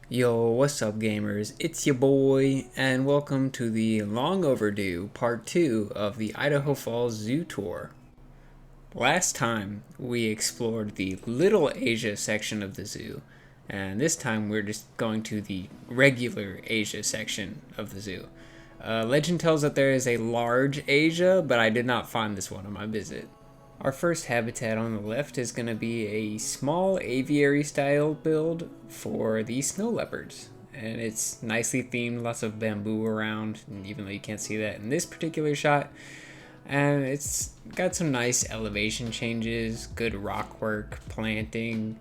Yo, what's up, gamers? It's your boy, and welcome to the long overdue part 2 of the Idaho Falls Zoo Tour. Last time we explored the Little Asia section of the zoo, and this time we're just going to the regular Asia section of the zoo. Legend tells that there is a large Asia, but I did not find this one on my visit. Our first habitat on the left is going to be a small aviary style build for the snow leopards. And it's nicely themed, lots of bamboo around, and even though you can't see that in this particular shot. And it's got some nice elevation changes, good rock work, planting,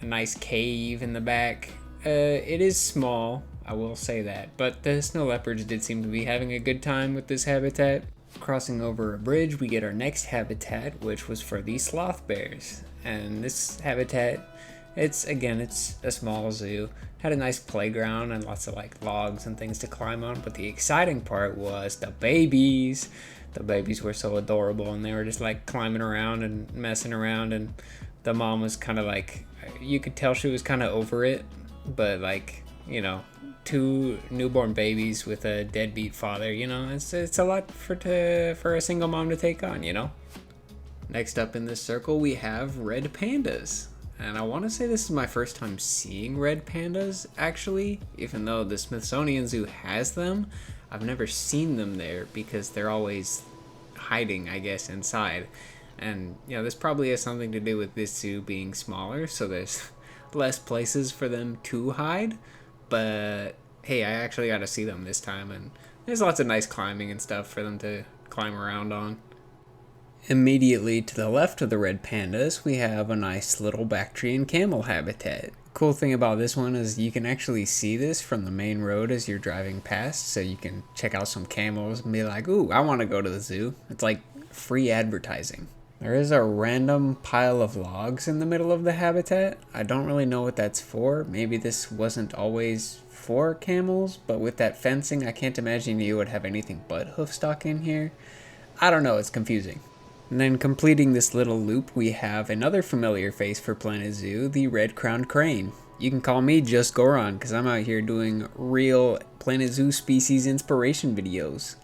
a nice cave in the back. It is small, I will say that, but the snow leopards did seem to be having a good time with this habitat. Crossing over a bridge, we get our next habitat, which was for the sloth bears. And this habitat, it's a small zoo, had a nice playground and lots of like logs and things to climb on. But the exciting part was the babies. The babies were so adorable, and they were just like climbing around and messing around. And the mom was kind of like, you could tell she was kind of over it, but like, two newborn babies with a deadbeat father, it's a lot for a single mom to take on. Next up in this circle, we have red pandas. And I want to say this is my first time seeing red pandas, actually. Even though the Smithsonian Zoo has them, I've never seen them there because they're always hiding, I guess, inside. And, this probably has something to do with this zoo being smaller, so there's less places for them to hide. But hey, I actually got to see them this time, and there's lots of nice climbing and stuff for them to climb around on. Immediately to the left of the red pandas, we have a nice little Bactrian camel habitat. Cool thing about this one is you can actually see this from the main road as you're driving past, so you can check out some camels and be like, ooh, I want to go to the zoo. It's like free advertising. There is a random pile of logs in the middle of the habitat. I don't really know what that's for. Maybe this wasn't always for camels, but with that fencing, I can't imagine you would have anything but hoofstock in here. I don't know, it's confusing. And then completing this little loop, we have another familiar face for Planet Zoo, the red-crowned crane. You can call me Just Goron, because I'm out here doing real Planet Zoo species inspiration videos.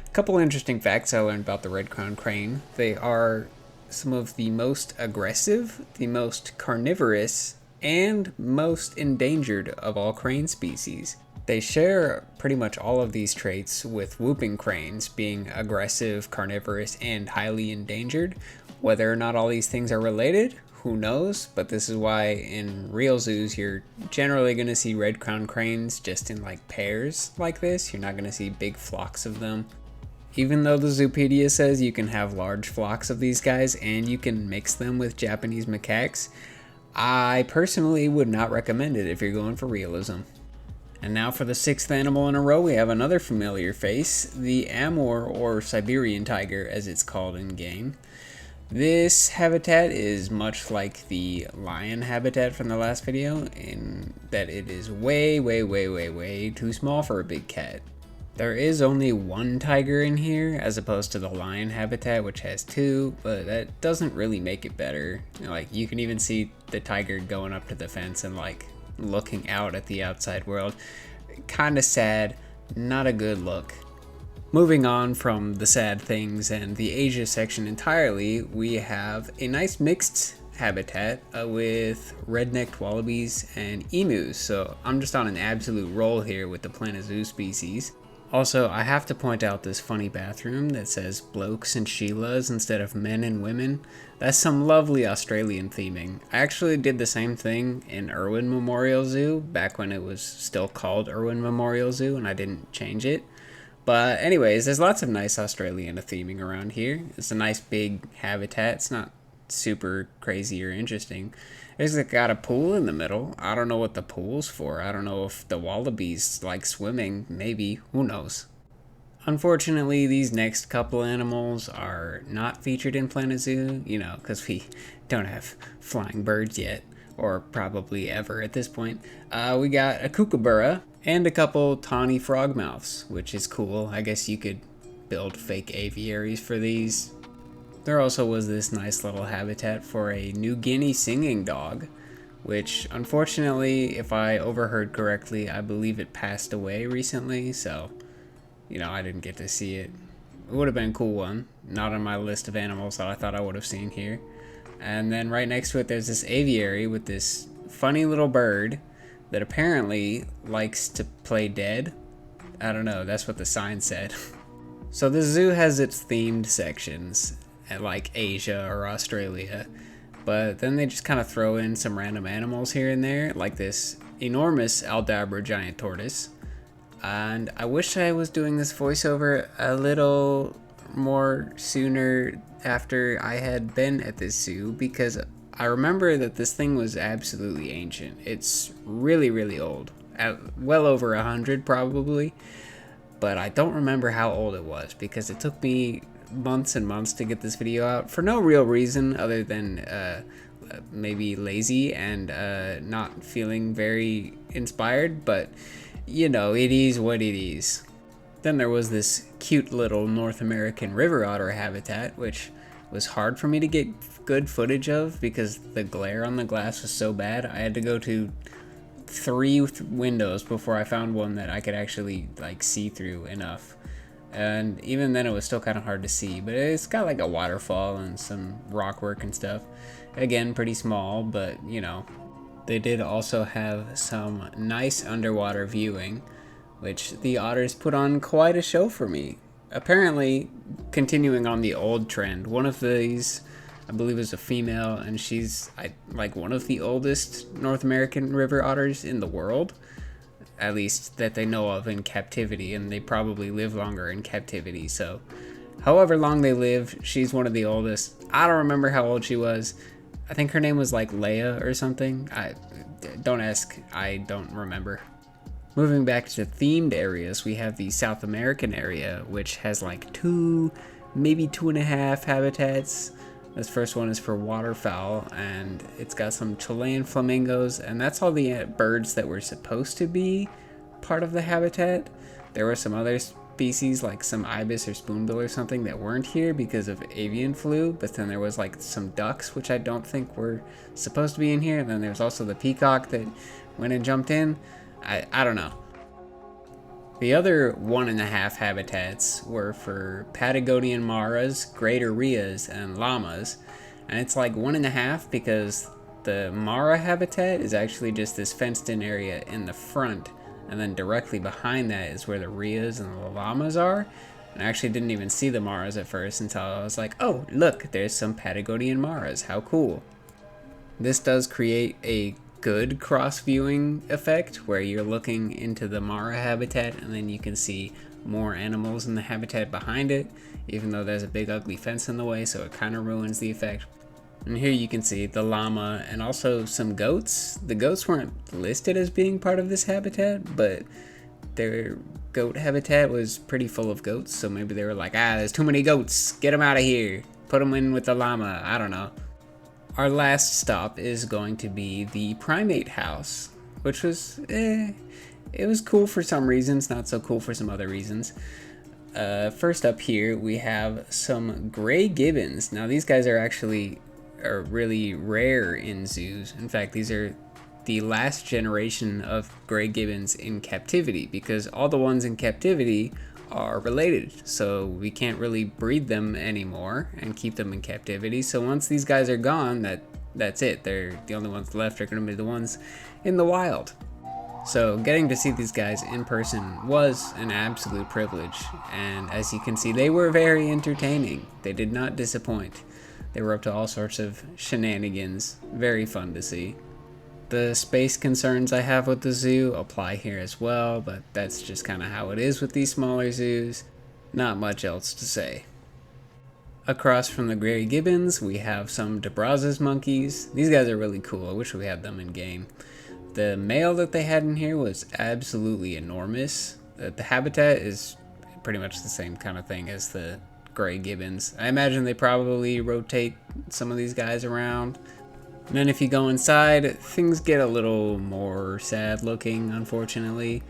A couple interesting facts I learned about the red-crowned crane. They are some of the most aggressive, the most carnivorous, and most endangered of all crane species. They share pretty much all of these traits with whooping cranes, being aggressive, carnivorous, and highly endangered. Whether or not all these things are related, who knows? But this is why in real zoos you're generally going to see red-crowned cranes just in like pairs like this. You're not going to see big flocks of them. Even though the Zoopedia says you can have large flocks of these guys and you can mix them with Japanese macaques, I personally would not recommend it if you're going for realism. And now for the sixth animal in a row, we have another familiar face, the Amur or Siberian tiger as it's called in game. This habitat is much like the lion habitat from the last video in that it is way too small for a big cat. There is only one tiger in here as opposed to the lion habitat, which has two, but that doesn't really make it better. You can even see the tiger going up to the fence and like looking out at the outside world. Kinda sad, not a good look. Moving on from the sad things and the Asia section entirely, we have a nice mixed habitat with red-necked wallabies and emus. So I'm just on an absolute roll here with the Planet Zoo species. Also, I have to point out this funny bathroom that says blokes and Sheilas instead of men and women. That's some lovely Australian theming. I actually did the same thing in Irwin Memorial Zoo back when it was still called Irwin Memorial Zoo and I didn't change it. But anyways, there's lots of nice Australian theming around here. It's a nice big habitat. It's not super crazy or interesting. It's got a pool in the middle. I don't know what the pool's for. I don't know if the wallabies like swimming. Maybe. Who knows? Unfortunately, these next couple animals are not featured in Planet Zoo, because we don't have flying birds yet, or probably ever at this point. We got a kookaburra and a couple tawny frogmouths, which is cool. I guess you could build fake aviaries for these. There also was this nice little habitat for a New Guinea singing dog, which unfortunately, if I overheard correctly, I believe it passed away recently, so, you know, I didn't get to see it. It would have been a cool one, not on my list of animals that I thought I would have seen here. And then right next to it, there's this aviary with this funny little bird that apparently likes to play dead. I don't know, that's what the sign said. So the zoo has its themed sections, like Asia or Australia, but then they just kind of throw in some random animals here and there, like this enormous Aldabra giant tortoise. And I wish I was doing this voiceover a little more sooner after I had been at this zoo, because I remember that this thing was absolutely ancient. It's really, really old, well over 100 probably, but I don't remember how old it was because it took me months and months to get this video out for no real reason other than maybe lazy and not feeling very inspired, but you know, it is what it is. Then there was this cute little North American river otter habitat, which was hard for me to get good footage of because the glare on the glass was so bad. I had to go to 3 windows before I found one that I could actually like see through enough. And even then it was still kind of hard to see, but it's got like a waterfall and some rock work and stuff. Again, pretty small, but you know. They did also have some nice underwater viewing, which the otters put on quite a show for me. Apparently, continuing on the old trend, one of these, I believe, is a female, and she's like one of the oldest North American river otters in the world, at least that they know of in captivity, and they probably live longer in captivity. So, however long they live, she's one of the oldest. I don't remember how old she was. I think her name was like Leia or something. Don't ask, I don't remember. Moving back to themed areas, we have the South American area, which has like 2, maybe 2.5 habitats. This first one is for waterfowl, and it's got some Chilean flamingos, and that's all the birds that were supposed to be part of the habitat. There were some other species like some ibis or spoonbill or something that weren't here because of avian flu, but then there was like some ducks which I don't think were supposed to be in here, and then there's also the peacock that went and jumped in. I don't know. The other 1.5 habitats were for Patagonian maras, greater rheas, and llamas, and it's like 1.5 because the mara habitat is actually just this fenced in area in the front, and then directly behind that is where the rheas and the llamas are. And I actually didn't even see the maras at first until I was like, oh, look, there's some Patagonian maras. How cool. This does create a good cross-viewing effect where you're looking into the mara habitat and then you can see more animals in the habitat behind it, even though there's a big ugly fence in the way, so it kind of ruins the effect. And here you can see the llama and also some goats. The goats weren't listed as being part of this habitat, but their goat habitat was pretty full of goats, so maybe they were like, there's too many goats, get them out of here, put them in with the llama, I don't know. Our last stop is going to be the primate house, which was, it was cool for some reasons, not so cool for some other reasons. First up here, we have some gray gibbons. Now these guys are really rare in zoos. In fact, these are the last generation of gray gibbons in captivity because all the ones in captivity are related, so we can't really breed them anymore and keep them in captivity. So once these guys are gone, that's it. They're the only ones left are going to be the ones in the wild. So getting to see these guys in person was an absolute privilege, and as you can see, they were very entertaining. They did not disappoint. They were up to all sorts of shenanigans. Very fun to see. The space concerns I have with the zoo apply here as well, but that's just kind of how it is with these smaller zoos. Not much else to say. Across from the gray gibbons, we have some DeBrazos monkeys. These guys are really cool. I wish we had them in game. The male that they had in here was absolutely enormous. The habitat is pretty much the same kind of thing as the gray gibbons. I imagine they probably rotate some of these guys around. And then if you go inside, things get a little more sad looking, unfortunately.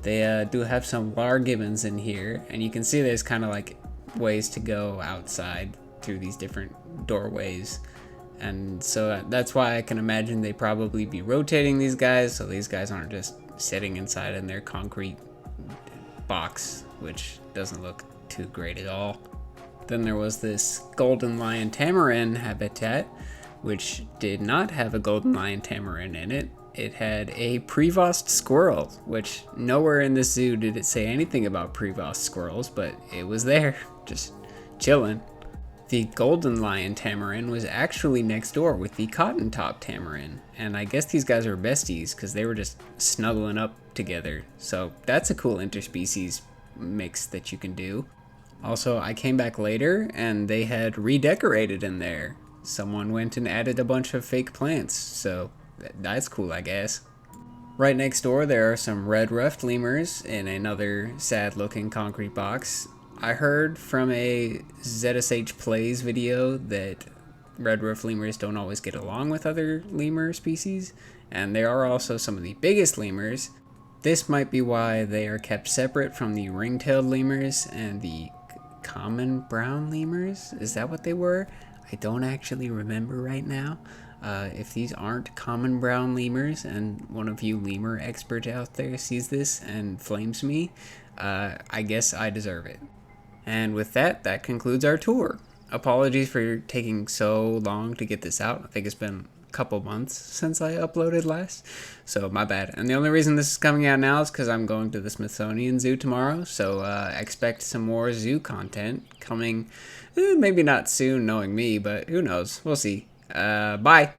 They do have some lar gibbons in here, and you can see there's kind of like ways to go outside through these different doorways. And so that's why I can imagine they probably be rotating these guys, so these guys aren't just sitting inside in their concrete box, which doesn't look too great at all. Then there was this golden lion tamarin habitat, which did not have a golden lion tamarin in it. It had a Prevost squirrel, which nowhere in this zoo did it say anything about Prevost squirrels, but it was there, just chilling. The golden lion tamarin was actually next door with the cotton top tamarin, and I guess these guys are besties because they were just snuggling up together. So that's a cool interspecies mix that you can do. Also, I came back later and they had redecorated in there. Someone went and added a bunch of fake plants, so that's cool, I guess. Right next door, there are some red-ruffed lemurs in another sad-looking concrete box. I heard from a ZSH Plays video that red-ruffed lemurs don't always get along with other lemur species, and they are also some of the biggest lemurs. This might be why they are kept separate from the ring-tailed lemurs and the common brown lemurs. Is that what they were? I don't actually remember right now. If these aren't common brown lemurs and one of you lemur experts out there sees this and flames me, I guess I deserve it. And with that, that concludes our tour. Apologies for taking so long to get this out. I think it's been a couple months since I uploaded last, so my bad. And the only reason this is coming out now is because I'm going to the Smithsonian Zoo tomorrow, so expect some more zoo content coming, maybe not soon knowing me, but who knows, we'll see. Bye!